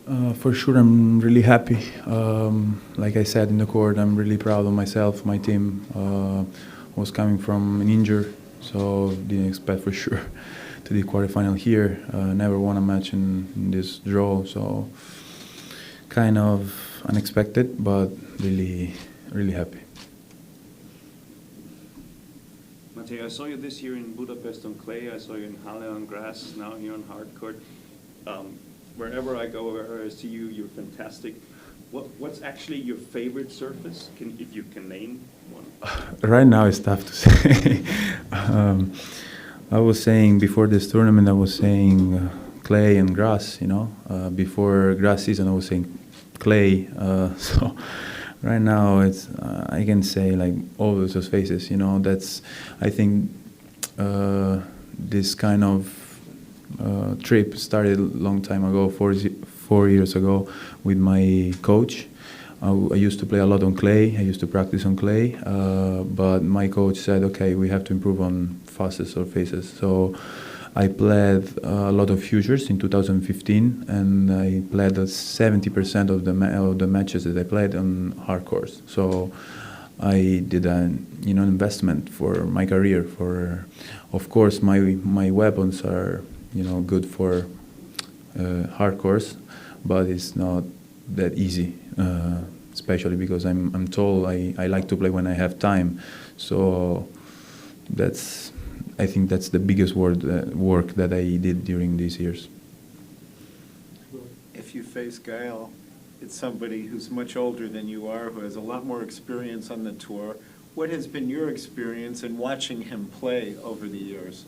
For sure, I'm really happy. Like I said in the court, I'm really proud of myself. My team was coming from an injury, so didn't expect for sure to the quarterfinal here. Never won a match in this draw, so kind of unexpected, but really, really happy. Matteo, I saw you this year in Budapest on clay. I saw you in Halle on grass. Now you're on hard court. Wherever I go, wherever I see you, you're fantastic. What's actually your favorite surface? If you can name one. Right now, it's tough to say. I was saying before this tournament, I was saying clay and grass. Before grass season, I was saying clay. So right now, it's I can say like all those surfaces. That's I think this kind of trip started a long time ago, 4 years ago, with my coach. I used to play a lot on clay. I used to practice on clay, but my coach said, "Okay, we have to improve on fastest surfaces." So I played a lot of futures in 2015, and I played 70% of the matches that I played on hard course. So I did an investment for my career. Of course, my weapons are good for hard course, but it's not that easy, especially because I'm told I like to play when I have time. So I think that's the biggest work that I did during these years. If you face Gael, it's somebody who's much older than you are, who has a lot more experience on the tour. What has been your experience in watching him play over the years?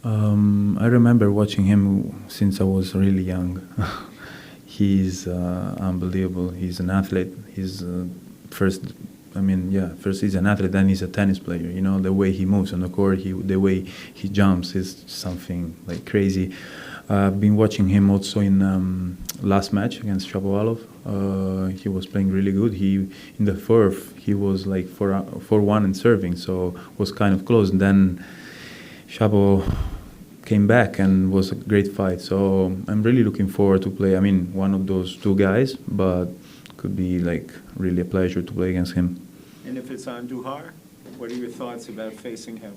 I remember watching him since I was really young. He's unbelievable. He's an athlete. First he's an athlete, then he's a tennis player. The way he moves on the court, the way he jumps is something like crazy. I've been watching him also in last match against Shapovalov. He was playing really good. In the fourth, he was like 4-1 in serving, so was kind of close. And then Shapo came back and was a great fight. So I'm really looking forward to play. One of those two guys, but could be like really a pleasure to play against him. And if it's on Duhar, what are your thoughts about facing him?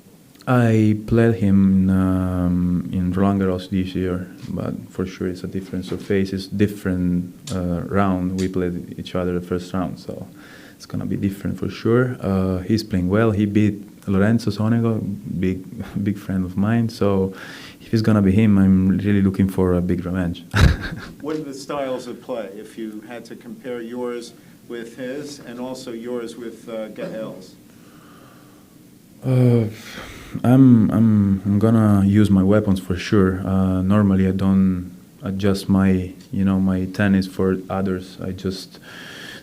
I played him in Roland Garros this year, but for sure it's a different surface. It's different round. We played each other the first round, so it's gonna be different for sure. He's playing well. He beat Lorenzo Sonego, big friend of mine. So if it's gonna be him, I'm really looking for a big revenge. What are the styles of play? If you had to compare yours with his, and also yours with Gael's? I'm gonna use my weapons for sure. Normally, I don't adjust my tennis for others. I just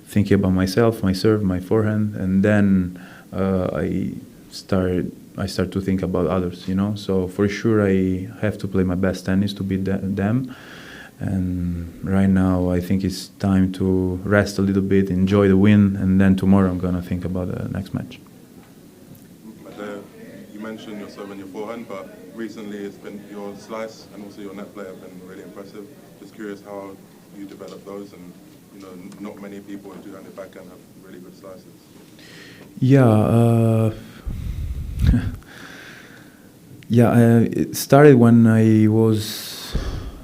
think about myself, my serve, my forehand, and then I start to think about others. So for sure, I have to play my best tennis to beat them. And right now, I think it's time to rest a little bit, enjoy the win, and then tomorrow I'm gonna think about the next match. You mentioned your serve and your forehand, but recently it's been your slice and also your net play have been really impressive. Just curious how you develop those, and not many people who do on the backhand have really good slices. Yeah, it started when I was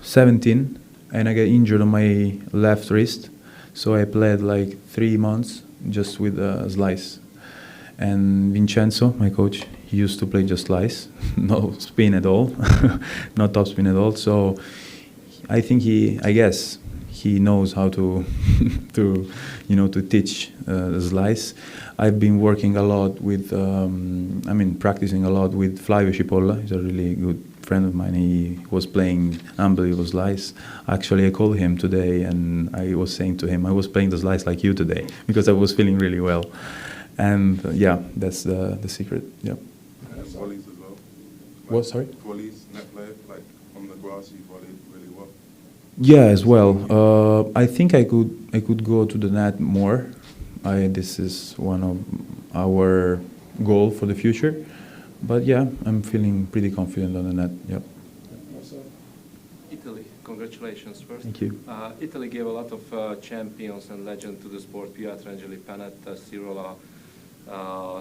17 and I got injured on my left wrist, so I played like 3 months just with a slice. And Vincenzo, my coach, he used to play just slice, no spin at all, no top spin at all. So I think he knows how to to teach the slice. I've been working a lot with, practicing a lot with Flavio Cipolla. He's a really good friend of mine. He was playing unbelievable slice. Actually, I called him today and I was saying to him, I was playing the slice like you today because I was feeling really well. And that's the secret. Yeah. Volleys as well. What? Sorry. Volleys, net play, like on the grass, you volley really well. Yeah, as well. I think I could go to the net more. This is one of our goal for the future. But yeah, I'm feeling pretty confident on the net. Yep. Italy, congratulations. congratulations first. Thank you. Italy gave a lot of champions and legends to the sport, Pietrangeli, Panetta, Cirola,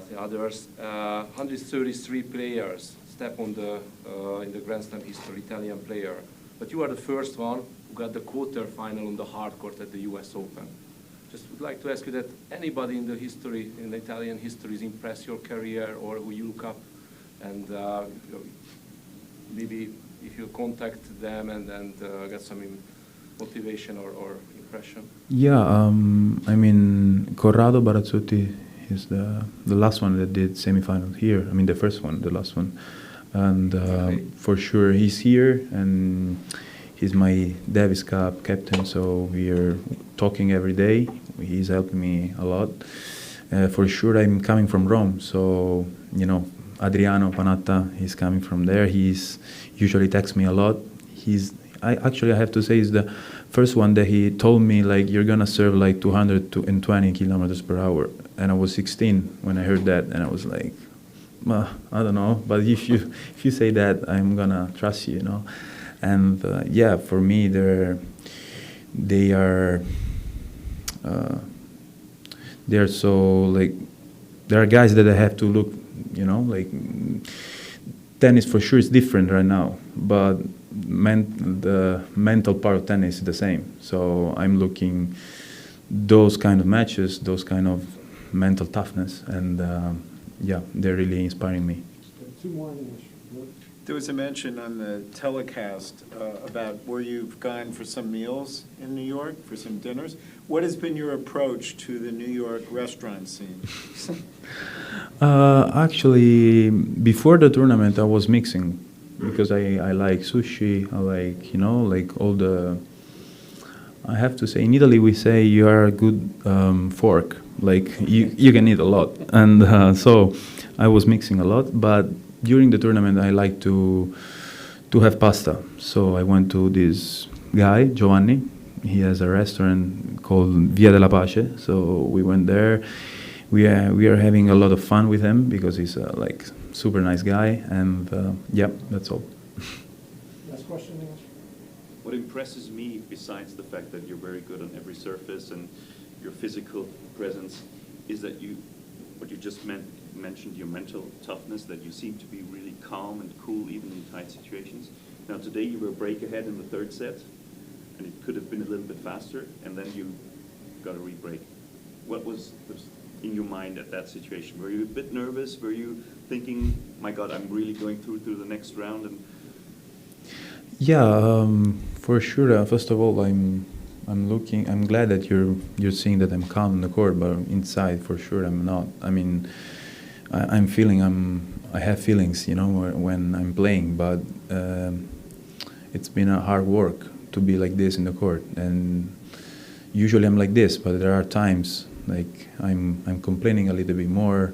the others. 133 players step on the in the Grand Slam history, Italian player. But you are the first one who got the quarter-final on the hard court at the US Open. Just would like to ask you that anybody in the history, in the Italian history, has impressed your career or who you look up, and maybe if you contact them and get some motivation or impression? Yeah, I mean, Corrado Barazzutti is the last one that did semifinal here. I mean, the first one, the last one. And for sure he's here, and he's my Davis Cup captain, so we are talking every day. He's helping me a lot. For sure I'm coming from Rome, so, you know, Adriano Panatta, he's coming from there. He's usually texts me a lot. I have to say, he's the first one that he told me, like, you're gonna serve like 220 kilometers per hour. And I was 16 when I heard that, and I was like, well, I don't know, but if you say that, I'm gonna trust you, you know. And yeah, for me, they are so, like, there are guys that I have to look, you know, like, tennis for sure is different right now, but the mental part of tennis is the same. So I'm looking those kind of matches, those kind of mental toughness, and yeah, they're really inspiring me. Two more in English. There was a mention on the telecast about where you've gone for some meals in New York, for some dinners. What has been your approach to the New York restaurant scene? Actually, before the tournament, I was mixing because I like sushi. I like, you know, like all the. I have to say, in Italy we say you are a good fork. Like you can eat a lot, and so I was mixing a lot. But during the tournament, I like to have pasta. So I went to this guy, Giovanni. He has a restaurant called Via della Pace. So we went there. We are having a lot of fun with him because he's like super nice guy. And yeah, that's all. Last question, English. What impresses me, besides the fact that you're very good on every surface and your physical presence, is that what you just mentioned, your mental toughness, that you seem to be really calm and cool even in tight situations. Now today you were a break ahead in the third set, and it could have been a little bit faster, and then you got a re-break. What was in your mind at that situation? Were you a bit nervous? Were you thinking, my God, I'm really going through the next round? And yeah, for sure. First of all, I'm glad that you're seeing that I'm calm in the court, but inside, for sure, I'm not. I mean, I have feelings, you know, when I'm playing, but it's been a hard work to be like this in the court. And usually I'm like this, but there are times like I'm complaining a little bit more.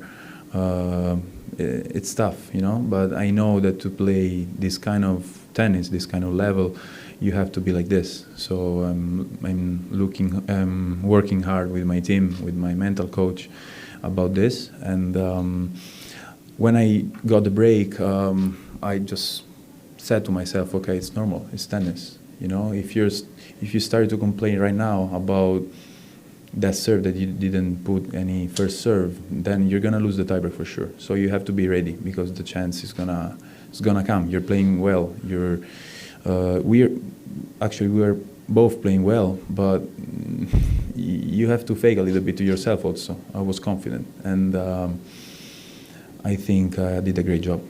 It's tough, you know. But I know that to play this kind of tennis, this kind of level, you have to be like this. So I'm working hard with my team, with my mental coach about this. And when I got the break, I just said to myself, okay, it's normal, it's tennis. You know, if you start to complain right now about that serve that you didn't put any first serve, then you're gonna lose the tiebreak for sure. So you have to be ready because the chance is gonna come. You're playing well. We are both playing well, but you have to fake a little bit to yourself also. I was confident, and I think I did a great job.